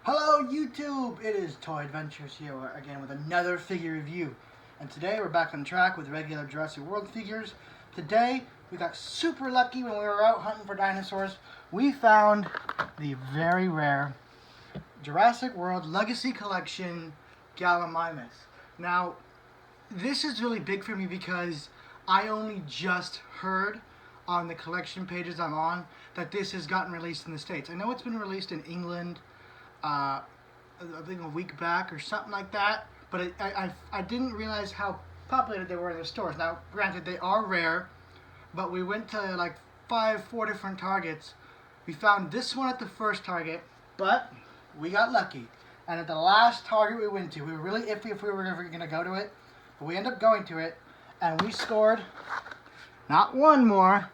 Hello YouTube! It is Toy Adventures here again with another figure review. And today we're back on track with regular Jurassic World figures. Today we got super lucky when we were out hunting for dinosaurs. We found the very rare Jurassic World Legacy Collection Gallimimus. Now this is really big for me because I only just heard on the collection pages I'm on that this has gotten released in the States. I know it's been released in England, I think a week back or something like that, but I didn't realize how populated they were in the stores. Now, granted, they are rare, but we went to like four different Targets. We found this one at the first Target, but we got lucky. And at the last Target we went to, we were really iffy if we were ever going to go to it, but we ended up going to it, and we scored not one more,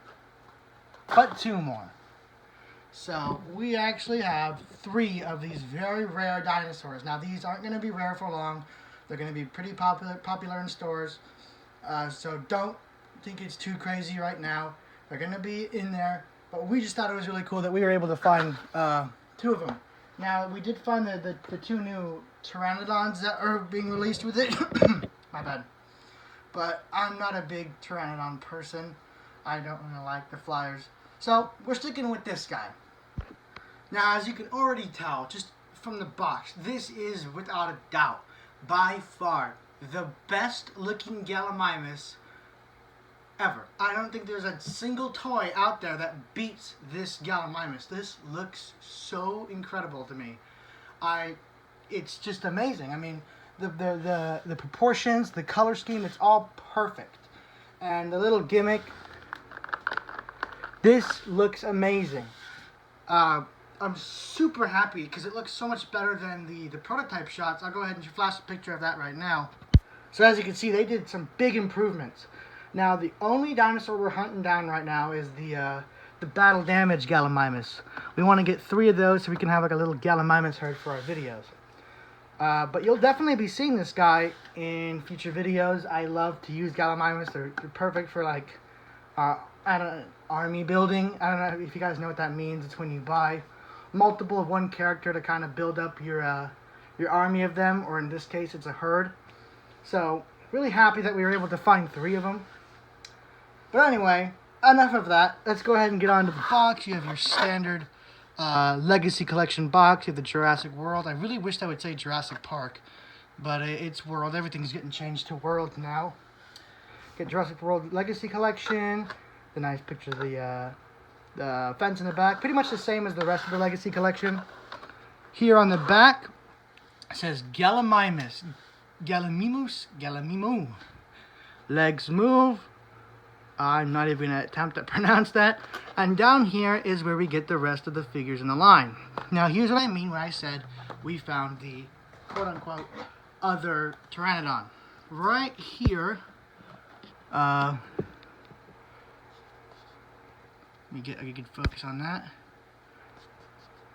but two more. So we actually have 3 of these very rare dinosaurs. Now these aren't going to be rare for long. They're going to be pretty popular in stores. So don't think it's too crazy right now. They're going to be in there. But we just thought it was really cool that we were able to find 2 of them. Now we did find the 2 new pteranodons that are being released with it. My bad. But I'm not a big pteranodon person. I don't really like the flyers. So we're sticking with this guy. Now, as you can already tell, just from the box, this is without a doubt, by far, the best looking Gallimimus ever. I don't think there's a single toy out there that beats this Gallimimus. This looks so incredible to me. It's just amazing. I mean, the proportions, the color scheme, it's all perfect. And the little gimmick, this looks amazing. I'm super happy because it looks so much better than the prototype shots. I'll go ahead and flash a picture of that right now. So as you can see, they did some big improvements. Now the only dinosaur we're hunting down right now is the battle damage Gallimimus. We want to get 3 of those so we can have like a little Gallimimus herd for our videos. But you'll definitely be seeing this guy in future videos. I love to use Gallimimus. They're perfect for like army building. I don't know if you guys know what that means. It's when you buy multiple of one character to kind of build up your army of them, or in this case it's a herd. So really happy that we were able to find 3 of them. But anyway, enough of that. Let's go ahead and get on to the box. You have your standard Legacy Collection box. You have the Jurassic World. I really wished I would say Jurassic Park, but it's World. Everything's getting changed to World now. Get Jurassic World Legacy Collection. The nice picture of the fence in the back. Pretty much the same as the rest of the Legacy Collection. Here on the back, it says Gallimimus. Gallimimu. Legs move. I'm not even going to attempt to pronounce that. And down here is where we get the rest of the figures in the line. Now here's what I mean when I said we found the quote-unquote other pteranodon. Right here, let me get a good focus on that.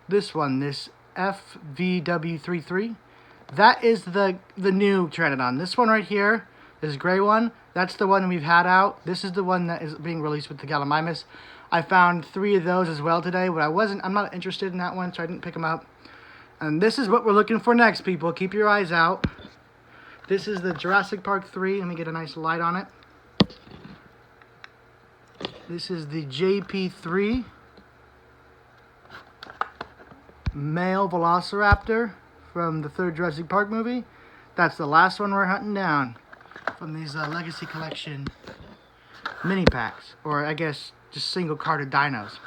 This one, this FVW33, that is the new pteranodon. This one right here, this gray one, that's the one we've had out. This is the one that is being released with the Gallimimus. I found 3 of those as well today, but I'm not interested in that one, so I didn't pick them up. And this is what we're looking for next, people. Keep your eyes out. This is the Jurassic Park 3. Let me get a nice light on it. This is the JP3 male velociraptor from the 3rd Jurassic Park movie. That's the last one we're hunting down from these Legacy Collection mini packs, or I guess just single carded dinos.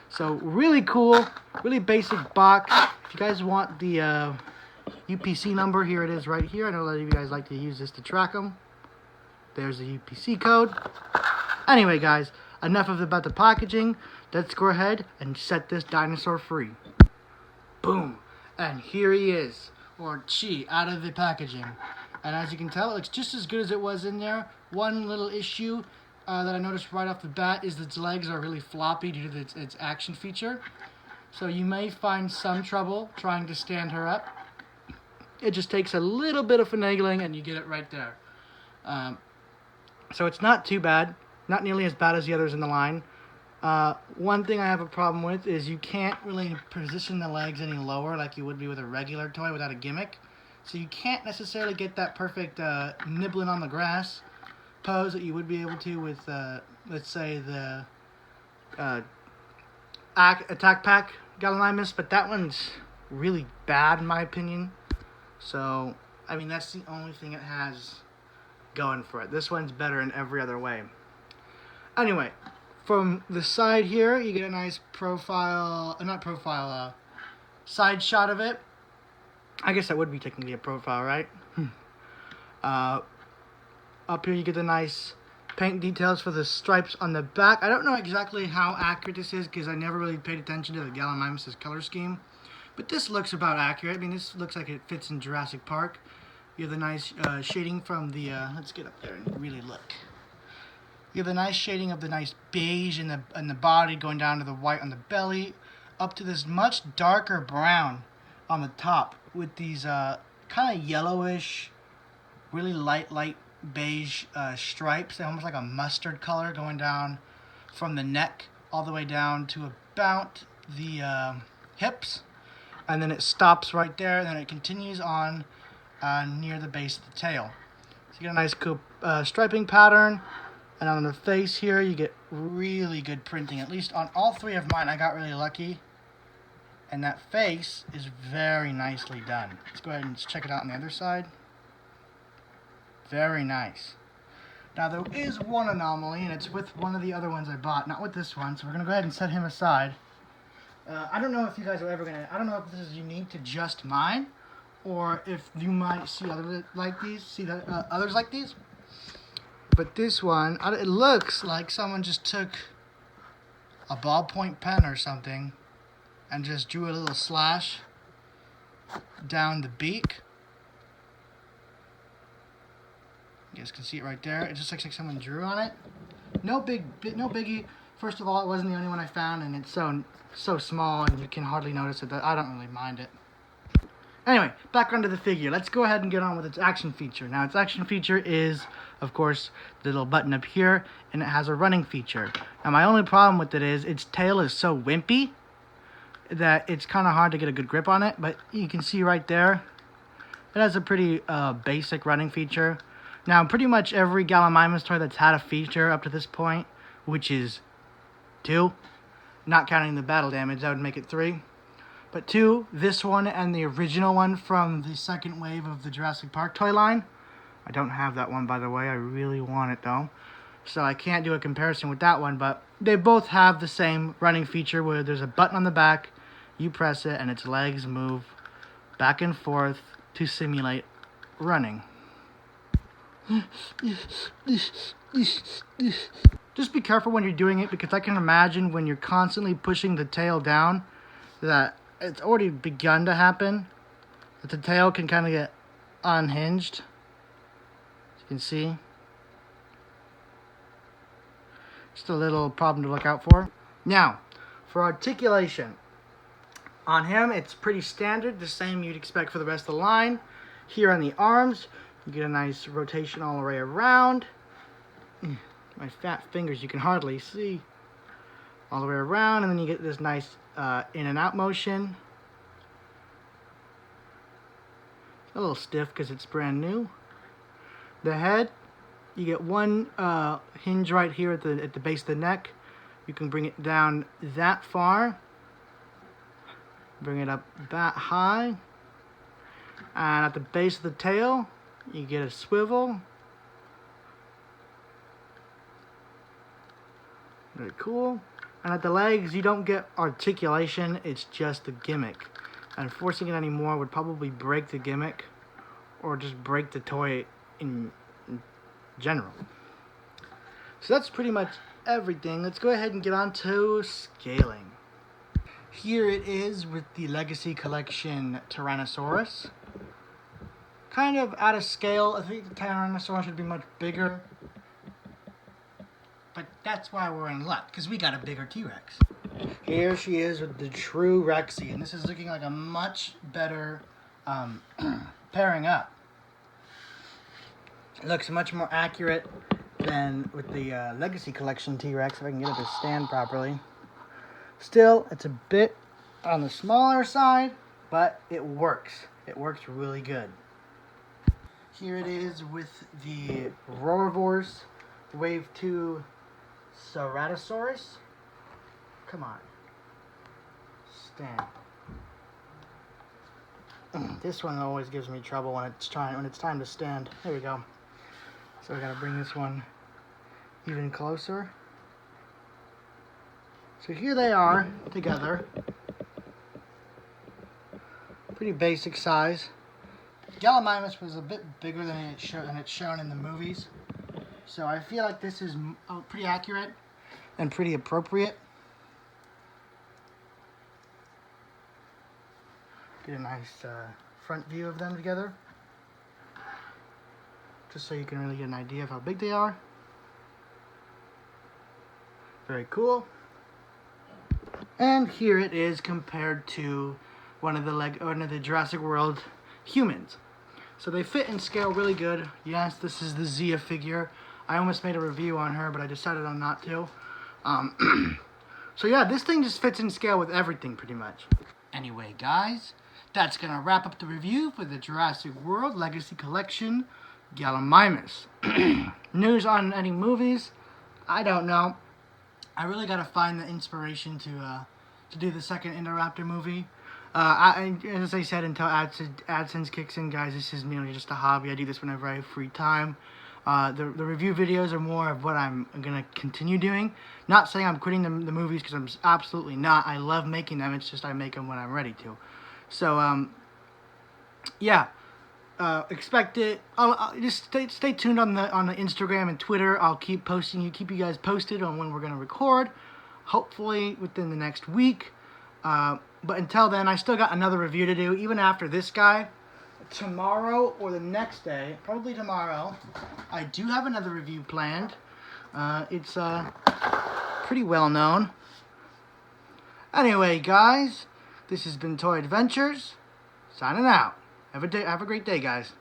So really cool, really basic box. If you guys want the UPC number, here it is right here. I know a lot of you guys like to use this to track them. There's the UPC code. Anyway, guys, enough about the packaging. Let's go ahead and set this dinosaur free. Boom. And here he is, or she, out of the packaging. And as you can tell, it looks just as good as it was in there. One little issue that I noticed right off the bat is that its legs are really floppy due to its action feature. So you may find some trouble trying to stand her up. It just takes a little bit of finagling and you get it right there. So it's not too bad. Not nearly as bad as the others in the line. One thing I have a problem with is you can't really position the legs any lower like you would be with a regular toy without a gimmick. So you can't necessarily get that perfect nibbling on the grass pose that you would be able to with, let's say, the Attack Pack Gallimimus, but that one's really bad in my opinion. So, I mean, that's the only thing it has going for it. This one's better in every other way. Anyway, from the side here, you get a nice side shot of it. I guess that would be technically a profile, right? Up here you get the nice paint details for the stripes on the back. I don't know exactly how accurate this is because I never really paid attention to the Gallimimus' color scheme. But this looks about accurate. I mean, this looks like it fits in Jurassic Park. You have the nice shading from the, let's get up there and really look. You have the nice shading of the nice beige in the body going down to the white on the belly, up to this much darker brown on the top with these kind of yellowish, really light beige stripes. They're almost like a mustard color going down from the neck all the way down to about the hips. And then it stops right there, and then it continues on near the base of the tail. So you get a nice cool striping pattern. And on the face here, you get really good printing. At least on all three of mine, I got really lucky. And that face is very nicely done. Let's go ahead and check it out on the other side. Very nice. Now, there is one anomaly, and it's with one of the other ones I bought, not with this one. So we're going to go ahead and set him aside. I don't know if you guys are ever going to... I don't know if this is unique to just mine, or if you might see others like these. Others like these? But this one, it looks like someone just took a ballpoint pen or something and just drew a little slash down the beak. You guys can see it right there. It just looks like someone drew on it. No biggie. First of all, it wasn't the only one I found, and it's so small and you can hardly notice it. That I don't really mind it. Anyway, back onto the figure. Let's go ahead and get on with its action feature. Now, its action feature is, of course, the little button up here, and it has a running feature. Now, my only problem with it is its tail is so wimpy that it's kind of hard to get a good grip on it, but you can see right there, it has a pretty basic running feature. Now, pretty much every Gallimimus toy that's had a feature up to this point, which is 2, not counting the battle damage, that would make it 3. But 2, this one and the original one from the second wave of the Jurassic Park toy line. I don't have that one, by the way. I really want it, though. So I can't do a comparison with that one, but they both have the same running feature where there's a button on the back, you press it, and its legs move back and forth to simulate running. Just be careful when you're doing it, because I can imagine when you're constantly pushing the tail down that it's already begun to happen, that the tail can kind of get unhinged. As you can see. Just a little problem to look out for. Now, for articulation. On him, it's pretty standard, the same you'd expect for the rest of the line. Here on the arms, you get a nice rotation all the way around. My fat fingers, you can hardly see. All the way around, and then you get this nice in and out motion. A little stiff because it's brand new. The head, you get one hinge right here at the base of the neck. You can bring it down that far. Bring it up that high. And at the base of the tail, you get a swivel. Very cool. And at the legs, you don't get articulation, it's just a gimmick. And forcing it anymore would probably break the gimmick, or just break the toy in general. So that's pretty much everything. Let's go ahead and get on to scaling. Here it is with the Legacy Collection Tyrannosaurus. Kind of out of scale. I think the Tyrannosaurus should be much bigger. But that's why we're in luck, because we got a bigger T-Rex. Here she is with the true Rexy, and this is looking like a much better pairing up. It looks much more accurate than with the Legacy Collection T-Rex, if I can get it to stand properly. Still, it's a bit on the smaller side, but it works. It works really good. Here it is with the Roarvor's Wave 2 Ceratosaurus. Come on. Stand. This one always gives me trouble when it's time to stand. There we go. So I gotta bring this one even closer. So here they are together. Pretty basic size. Gallimimus was a bit bigger than it's shown in the movies. So I feel like this is pretty accurate and pretty appropriate. Get a nice front view of them together, just so you can really get an idea of how big they are. Very cool. And here it is compared to one of the Jurassic World humans. So they fit in scale really good. Yes, this is the Zia figure. I almost made a review on her, but I decided on not to. So yeah, this thing just fits in scale with everything pretty much. Anyway, guys, that's going to wrap up the review for the Jurassic World Legacy Collection Gallimimus. News on any movies? I don't know. I really got to find the inspiration to do the second Indoraptor movie. As I said, until AdSense kicks in, guys, this is merely just a hobby. I do this whenever I have free time. The review videos are more of what I'm going to continue doing. Not saying I'm quitting the movies, because I'm absolutely not. I love making them. It's just I make them when I'm ready to. So, yeah, expect it. Just stay tuned on the Instagram and Twitter. I'll keep you guys posted on when we're going to record, hopefully within the next week. But until then, I still got another review to do, even after this guy. Tomorrow or the next day, probably tomorrow, I do have another review planned. It's pretty well known. Anyway, guys, this has been Toy Adventures, signing out. Have a great day, guys.